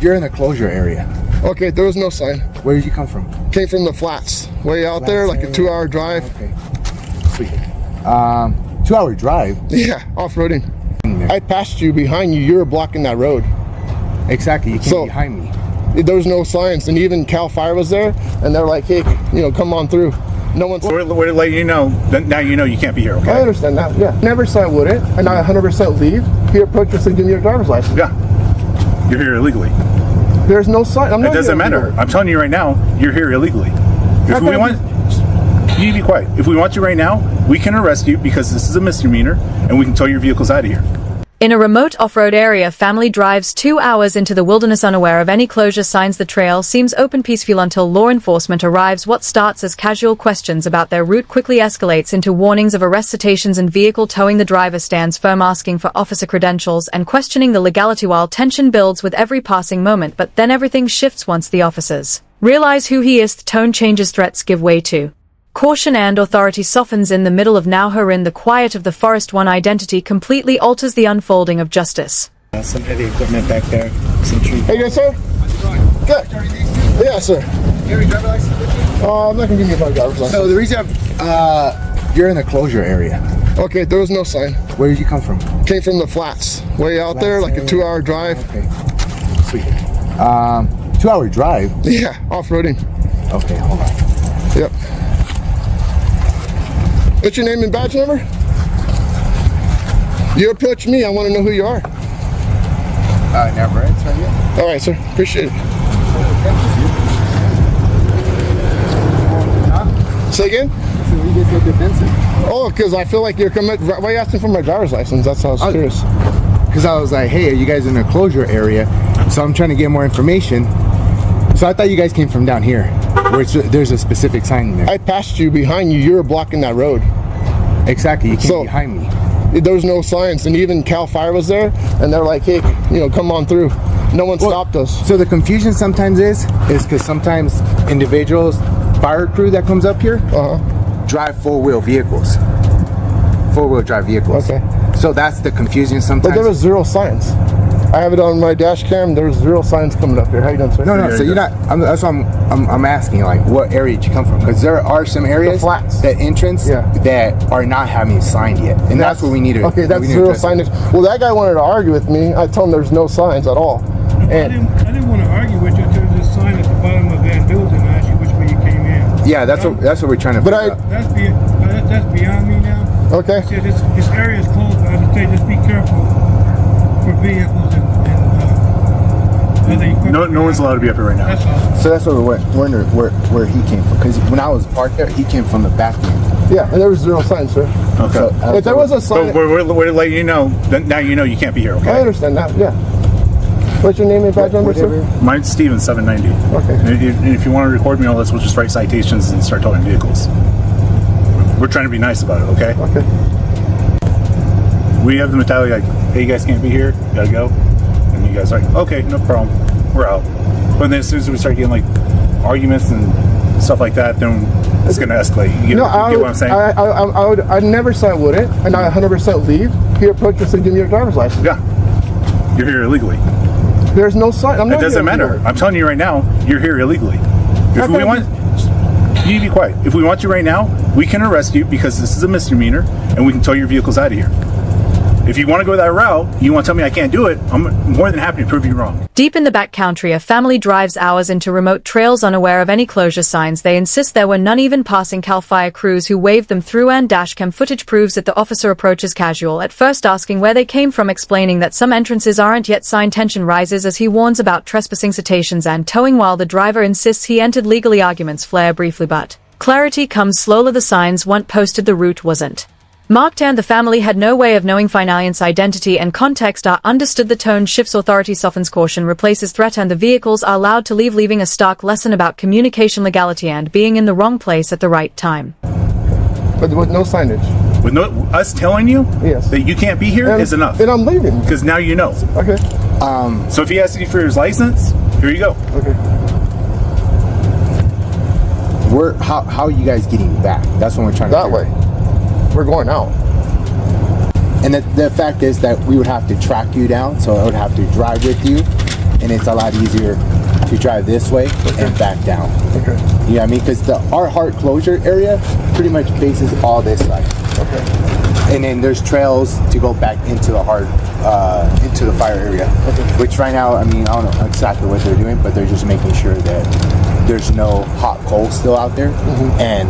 You're in the closure area. Okay, there was no sign. Where did you come from? Came from the flats. Way out there, like a 2-hour drive. Okay. Sweet. 2-hour drive? Yeah, off-roading. I passed you behind you. You were blocking that road. Exactly, you came behind me. There was no signs, and even Cal Fire was there, and they're like, hey, come on through. No one's... We're letting you know, now you know you can't be here, okay? I understand that, yeah. Never said I wouldn't, and I 100% leave. He approached us and gave me your driver's license. Yeah. You're here illegally. There's no sign. It doesn't matter. I'm telling you right now, you're here illegally. If we want... You need to be quiet. If we want you right now, we can arrest you because this is a misdemeanor, and we can tow your vehicles out of here. In a remote off-road area, family drives 2 hours into the wilderness unaware of any closure signs. The trail seems open peaceful until law enforcement arrives. What starts as casual questions about their route quickly escalates into warnings of arrest, citations, and vehicle towing. The driver stands firm, asking for officer credentials and questioning the legality while tension builds with every passing moment. But then everything shifts once the officers realize who he is. The tone changes, threats give way to caution, and authority softens. In the middle of nowhere, in the quiet of the forest, one identity completely alters the unfolding of justice. Some heavy equipment back there. Some trees. Hey, good, sir? Good. Yeah, sir. You have your driver's license with you? I'm not going to give you my driver's license. So the reason you're in the closure area. Okay, there was no sign. Where did you come from? Came from the flats. Way out there, like a 2-hour drive. Okay. Sweet. 2-hour drive? Yeah, off-roading. Okay, hold on. Yep. What's your name and badge number? You approach me, I want to know who you are. Never. It's right here. All right, sir. Appreciate it. Say again? So you get so defensive. Oh, because I feel like you're coming. Why are you asking for my driver's license? That's how I was curious. Because I was like, hey, are you guys in a closure area? So I'm trying to get more information. So I thought you guys came from down here, where there's a specific sign there. I passed you behind you. You were blocking that road. Exactly, you came behind me. There was no signs, and even Cal Fire was there, and they're like, hey, come on through. No one stopped us. So the confusion sometimes is because sometimes individuals, fire crew that comes up here, drive four-wheel vehicles. Four-wheel drive vehicles. Okay. So that's the confusion sometimes. But there was 0 signs. I have it on my dash cam. There's 0 signs coming up here. How you doing, sir? No. So you're not. That's what I'm asking. Like, what area did you come from? Because there are some areas, the flats, that entrance, that are not having signed yet, and that's what we need to. Okay, that's 0 signage. Well, that guy wanted to argue with me. I told him there's no signs at all. And I didn't want to argue with you until there's a sign at the bottom of that building and ask you which way you came in. Yeah, that's what we're trying to. But figure out. That's beyond me now. Okay. See, this area is closed, but I just say just be careful for vehicles and no one's allowed to be up here right now. That's all. So that's what we're wondering where he came from. Because when I was parked there, he came from the back end. Yeah, and there was 0 signs, sir. Okay. So, if there was a sign, but we're letting you know. Now you know you can't be here. Okay. I understand that. Yeah. What's your name and badge number, sir? Mine's Steven 790. Okay. And if you want to record me all this, we'll just write citations and start towing vehicles. We're trying to be nice about it, okay? Okay. We have the mentality like, hey, you guys can't be here, gotta go. And you guys are like, okay, no problem, we're out. But then as soon as we start getting like arguments and stuff like that, then it's gonna escalate. You get what I'm saying? I never said I wouldn't, and I 100% leave. He approached us and gave me your driver's license. Yeah. You're here illegally. There's no sign. It doesn't matter. I'm telling you right now, you're here illegally. If we want, you need to be quiet. If we want you right now, we can arrest you because this is a misdemeanor, and we can tow your vehicles out of here. If you want to go that route, you want to tell me I can't do it, I'm more than happy to prove you wrong. Deep in the backcountry, a family drives hours into remote trails unaware of any closure signs. They insist there were none, even passing Cal Fire crews who waved them through, and dashcam footage proves that the officer approaches casual, at first asking where they came from, explaining that some entrances aren't yet signed. Tension rises as he warns about trespassing, citations, and towing, while the driver insists he entered legally. Arguments flare briefly, but clarity comes slowly. The signs weren't posted, the route wasn't marked, and the family had no way of knowing Finaliant's identity and context are understood. The tone shifts, authority softens, caution replaces threat, and the vehicles are allowed to leave, leaving a stark lesson about communication, legality, and being in the wrong place at the right time. But with no signage. With us telling you that you can't be here is enough. And I'm leaving. Because now you know. Okay. So if he asks you for his license, here you go. Okay. How are you guys getting back? That's what we're trying to that way. We're going out. And the fact is that we would have to track you down, so I would have to drive with you and it's a lot easier to drive this way and back down. Okay. You know what I mean? Because our hard closure area pretty much faces all this side. Okay. And then there's trails to go back into the into the fire area. Okay. Which right now, I mean, I don't know exactly what they're doing, but they're just making sure that there's no hot coal still out there, and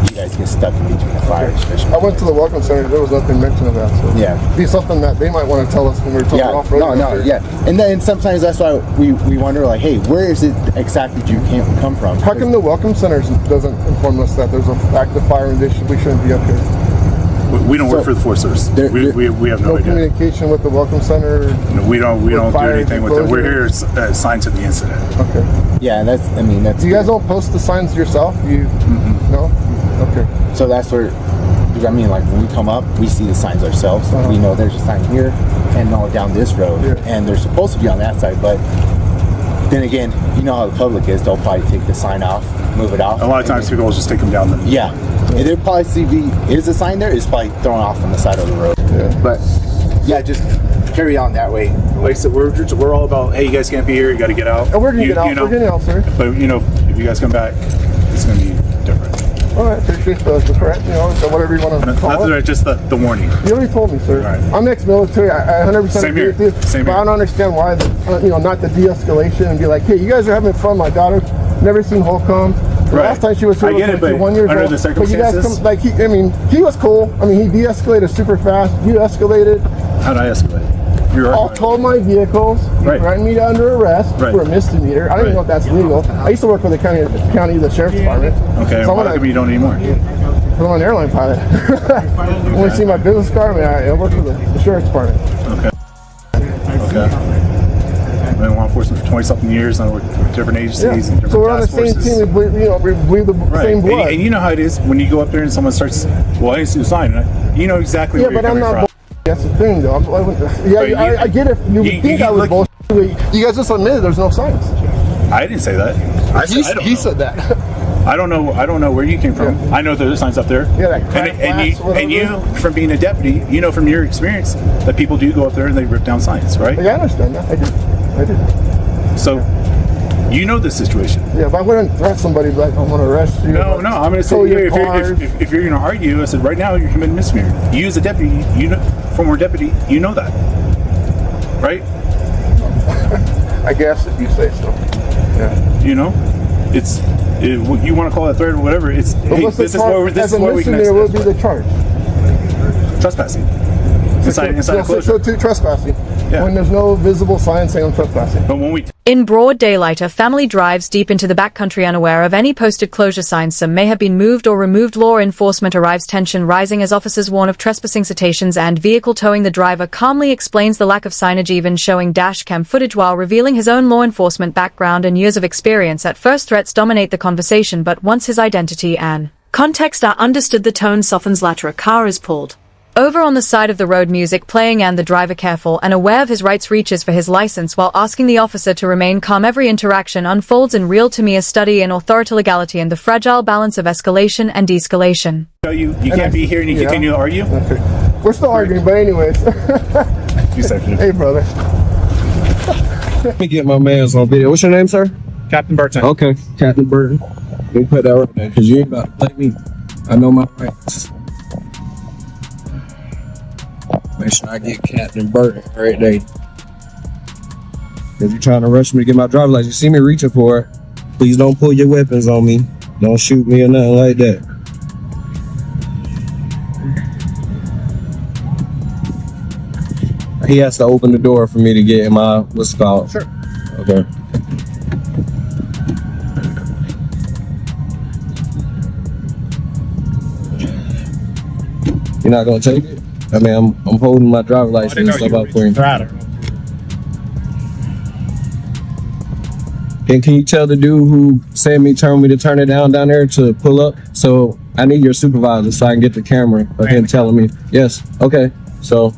you guys get stuck in between the fires. I went to the welcome center. There was nothing mentioned of that. So Yeah. be something that they might want to tell us when we're talking off road. Yeah. And then sometimes that's why we wonder, like, hey, where is it exactly you can't come from? How come the welcome center doesn't inform us that there's an active fire and we shouldn't be up here? We don't work for the Forest Service. We have no idea. Communication with the welcome center. No, we don't do fire anything with it. We're here enclosure? assigned to the incident. Okay. Yeah, that's You guys don't post the signs yourself? No? Okay. So that's where, I mean, like when we come up, we see the signs ourselves. We know there's a sign here and no down this road, and they're supposed to be on that side. But then again, you know how the public is. They'll probably take the sign off, move it off. A lot of times people will just take them down. Yeah. And there probably is a sign there. It's probably thrown off on the side of the road. Yeah. But yeah, just carry on that way. Like I said, we're all about, hey, you guys can't be here. You got to get out. And we're going to get out. We're getting out, sir. But if you guys come back, it's going to be different. All right. Appreciate the correct, so whatever you want to call it. Just the warning. You already told me, sir. Right. I'm ex-military. I 100% Same agree here. with you. Same but here. I don't understand why, not the de-escalation and be like, hey, you guys are having fun. My daughter never seen Holcomb. The Right. last time she was here I get it, was but 1 year under old. the But you guys circumstances- come, like, he was cool. I mean, he de-escalated super fast. You escalated. How'd I escalate? You're All told my vehicles. You Right. ran me under arrest Right. for a misdemeanor. I don't even know if that's legal. I used to work for the the sheriff's department. Okay, So why come you don't anymore? I'm an airline pilot. When you see my business card, I work for the sheriff's department. Okay. I've been in law enforcement for 20-something years, and I work with different agencies and different So we're on the task same forces. team. We bleed the Right. same blood. And you know how it is when you go up there and someone starts, well, I didn't see the sign. You know exactly where but you're I'm coming not. from. That's the thing, though. I get it. You would think I was look- bullshit. You guys just admitted there's no signs. I didn't say that. He said that. I don't know where you came from. Yeah. I know there's signs up there. Yeah, like crack flats, and you, from being a deputy, you know from your experience that people do go up there and they rip down signs, right? Yeah, I understand that. I do. So, you know the situation. Yeah, but I wouldn't threat somebody like I'm going to arrest you. No, I'm going to say tow here, your cars. if you're going to argue, I said right now you're committing misdemeanor. You as a deputy, you know, former deputy, you know that, right? I guess if you say so. Yeah. You know, you want to call it a threat or whatever. It's But hey, what's the this is charge? where this As is a where we can misdemeanor, what would be the charge? trespassing inside a closure. So trespassing. Yeah. When there's no visible sign saying I'm trespassing. But when we In broad daylight, a family drives deep into the backcountry unaware of any posted closure signs. Some may have been moved or removed. Law enforcement arrives, tension rising as officers warn of trespassing citations and vehicle towing. The driver calmly explains the lack of signage, even showing dash cam footage while revealing his own law enforcement background and years of experience. At first, threats dominate the conversation, but once his identity and context are understood, the tone softens. Later, a car is pulled over on the side of the road, music playing, and the driver, careful and aware of his rights, reaches for his license while asking the officer to remain calm. Every interaction unfolds in real time, a study in authority, legality, and the fragile balance of escalation and de-escalation. tell you can't be here and you continue to argue. Okay. We're still arguing, but anyways. You said it. Hey, brother. Let me get my man's on video. What's your name, sir? Captain Burton. Okay, Captain Burton. Let me put that right there, because you ain't about to play me. I know my rights. Make sure I get Captain Burton right there. If you're trying to rush me to get my driver's license, you see me reaching for it, please don't pull your weapons on me. Don't shoot me or nothing like that. He has to open the door for me to get in my, what's it called? Sure. Okay. You're not gonna take it? I mean, I'm holding my driver's license and stuff out for you. And can you tell the dude who told me to turn it down there to pull up? So I need your supervisor so I can get the camera of him telling me. Yes. Okay. So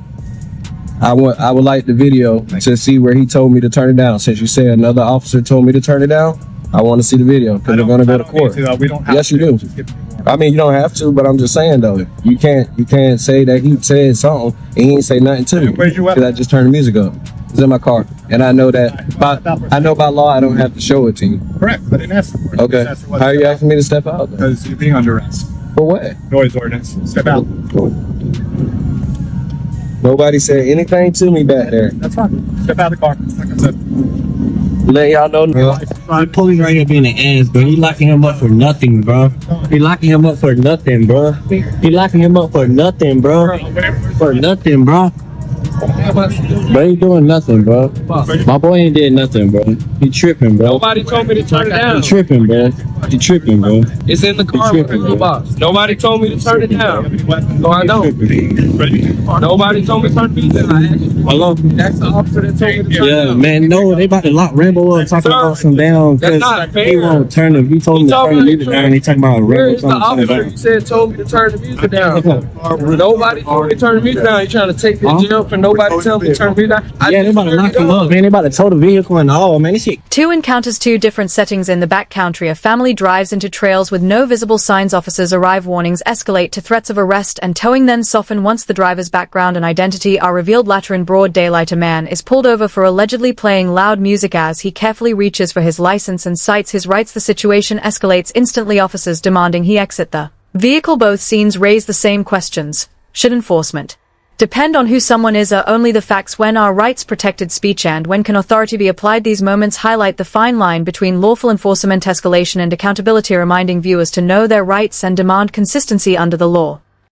I would like the video to see where he told me to turn it down. Since you said another officer told me to turn it down, I want to see the video because we're gonna go to court. We don't have Yes, you do. I mean, you don't have to, but I'm just saying though, you can't say that he said something and he ain't say nothing to me. Where's your weapon? Because I just turned the music up. It's in my car. and I know that I know by law I don't have to show it to you. Correct. I didn't ask for it. Okay. How are you asking me to step out? Because you're being under arrest. For what? Noise ordinance. Step out. Nobody said anything to me back there. That's fine. Step out of the car. Like I said. Let y'all know. The police right here being an ass, bro. He locking him up for nothing, bro. He locking him up for nothing, bro. He locking him up for nothing, bro. For nothing, bro. Bro, he doing nothing, bro. My boy ain't did nothing, bro. He tripping, bro. Nobody told me to turn it down. He tripping, bro. He tripping, bro. It's in the car with the box. Nobody told me to turn it down. No, I don't. Nobody told me to turn it down. Hello? That's the officer that told me to turn it Yeah, down. man, no, they about to lock Rambo up talking about some down That's because not he fair. won't turn him. He told him to turn the music down. He talking about Where Rambo is the talking officer who said told me to turn the music down? Nobody told me to turn the music down. You trying to take me to jail for nobody telling me to turn the music down? Yeah, they about to lock him up, man. They about to tow the vehicle and all, man. This shit. Two encounters, two different settings in the backcountry. A family drives into trails with no visible signs. Officers arrive. Warnings escalate to threats of arrest and towing, then soften once the driver's background and identity are revealed. Later, in broad daylight, a man is pulled over for allegedly playing loud music as he carefully reaches for his license and cites his rights. The situation escalates instantly. Officers demanding he exit the vehicle. Both scenes raise the same questions. Should enforcement depend on who someone is or only the facts? When are rights protected speech, and when can authority be applied? These moments highlight the fine line between lawful enforcement, escalation, and accountability, reminding viewers to know their rights and demand consistency under the law.